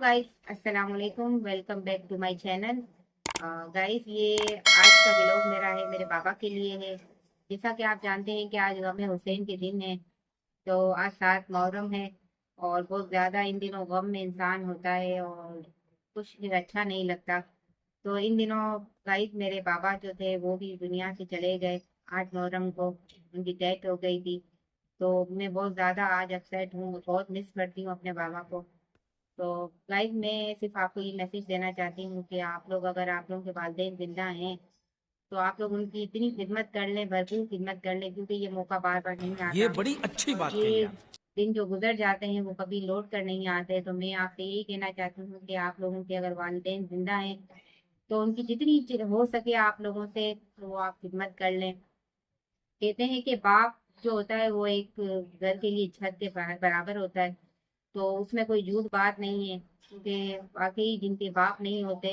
Guys, अस्सलाम वालेकुम। Welcome back to my channel. Guys, ये आज का व्लॉग मेरा है, मेरे बाबा के लिए है। जैसा कि आप जानते हैं कि आज गम हुसैन के दिन है। तो आज 7 मुहर्रम है और बहुत ज़्यादा इन दिनों गम में इंसान होता है और कुछ भी अच्छा नहीं लगता। तो इन दिनों गाइस मेरे बाबा जो थे वो भी दुनिया से चले गए। 8 मुहर्रम को उनकी डेथ हो गई थी। तो मैं बहुत ज़्यादा आज अपसेट हूँ, बहुत मिस करती हूँ अपने बाबा को। तो गाइस मैं सिर्फ आपको ये मैसेज देना चाहती हूँ कि आप लोग, अगर आप लोगों के वालिदैन जिंदा हैं तो आप लोग उनकी इतनी खिदमत कर लें, भरपूर खिदमत कर लें, क्योंकि ये मौका बार बार नहीं ये आता बड़ी अच्छी और बात कही ये आप। दिन जो गुजर जाते हैं वो कभी लौट कर नहीं आते। तो मैं आपसे यही कहना चाहती हूँ कि आप लोगों के अगर वालिदैन जिंदा हैं तो उनकी जितनी हो सके आप लोगों से तो वो आप खिदमत कर लें। कहते हैं कि बाप जो होता है वो एक घर के लिए छत के बराबर होता है। तो उसमें कोई झूठ बात नहीं है, क्योंकि वाकई जिनके बाप नहीं होते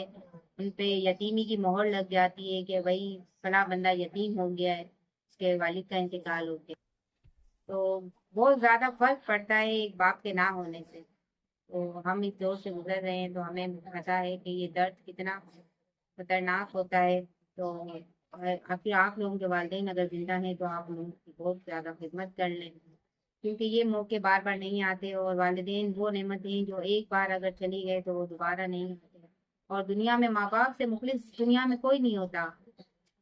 उन पे यतीमी की मोहर लग जाती है कि भाई फला बंदा यतीम हो गया है, उसके वालिद का इंतकाल हो गया। तो बहुत ज्यादा फर्क पड़ता है एक बाप के ना होने से। तो हम इस दौर से गुजर रहे हैं तो हमें पता है कि ये दर्द कितना खतरनाक होता है। तो आखिर आप लोगों के वालिदैन अगर जिंदा हैं तो आप लोगों की बहुत ज्यादा खिदमत कर लें, क्योंकि ये मौके बार बार नहीं आते और वालिदैन वो नेमत हैं जो एक बार अगर चली गए तो वो दोबारा नहीं आते। और दुनिया में माँ बाप से मुखलिस दुनिया में कोई नहीं होता।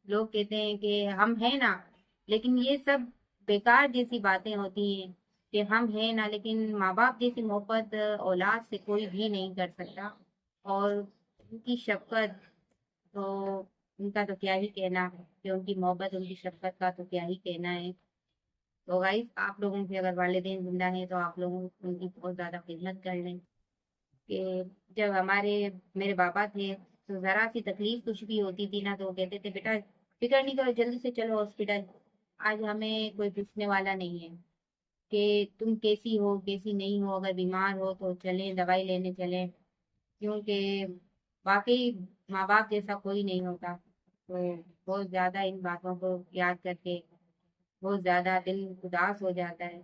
लोग कहते हैं कि हम हैं ना, लेकिन ये सब बेकार जैसी बातें होती हैं कि हम हैं ना, लेकिन माँ बाप जैसी मोहब्बत औलाद से कोई भी नहीं कर सकता। और उनकी शफकत तो उनका तो क्या ही कहना, कि उनकी मोहब्बत उनकी शफकत का तो क्या ही कहना है। तो गाइस आप लोगों के अगर वालिदैन जिंदा हैं तो आप लोगों उनकी बहुत ज्यादा खिदमत कर लें। कि जब हमारे मेरे पापा थे तो जरा सी तकलीफ कुछ भी होती थी ना तो वो कहते थे बेटा फिक्र नहीं करो, जल्दी से चलो हॉस्पिटल। आज हमें कोई पूछने वाला नहीं है कि तुम कैसी हो कैसी नहीं हो, अगर बीमार हो तो चलें दवाई लेने चलें। क्योंकि वाकई माँ बाप जैसा कोई नहीं होता। तो बहुत ज्यादा इन बातों को याद करके बहुत ज्यादा दिल उदास हो जाता है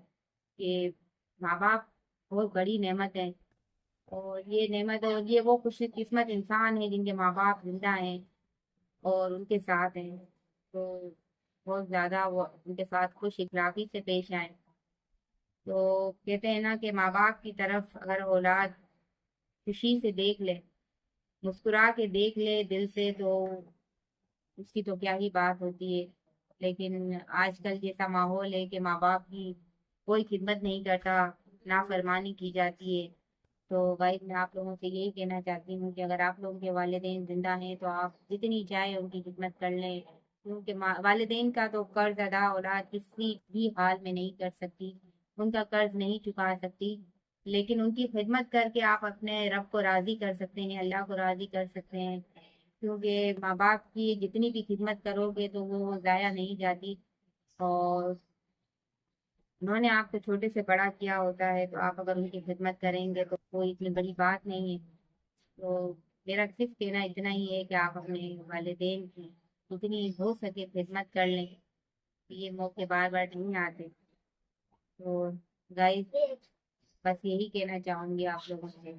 कि माँ बाप बहुत बड़ी नेमत है। और ये नेमत और ये वो खुश किस्मत इंसान है जिनके माँ बाप जिंदा हैं और उनके साथ हैं। तो बहुत ज्यादा वो उनके साथ खुश इखलाकी से पेश आए। तो कहते हैं ना कि माँ बाप की तरफ अगर औलाद खुशी से देख ले, मुस्कुरा के देख ले दिल से, तो उसकी तो क्या ही बात होती है। लेकिन आजकल जैसा माहौल है कि माँ बाप की कोई खिदमत नहीं करता, नाफरमानी की जाती है। तो भाई मैं आप लोगों से यही कहना चाहती हूँ कि अगर आप लोगों के वालिदैन जिंदा हैं तो आप जितनी चाहे उनकी खिदमत कर लें, क्योंकि वालिदैन का तो कर्ज अदा औलाद किसी भी हाल में नहीं कर सकती, उनका कर्ज नहीं चुका सकती। लेकिन उनकी खिदमत करके आप अपने रब को राजी कर सकते हैं, अल्लाह को राजी कर सकते हैं। क्योंकि माँ बाप की जितनी भी खिदमत करोगे तो वो ज़ाया नहीं जाती। और उन्होंने आपको छोटे से बड़ा किया होता है, तो आप अगर उनकी खिदमत करेंगे तो कोई इतनी बड़ी बात नहीं है। तो मेरा सिर्फ कहना इतना ही है कि आप अपने वालिदैन की जितनी हो सके खिदमत कर लें। ये मौके बार बार नहीं आते। तो गाइस बस यही कहना चाहूंगी आप लोगों से।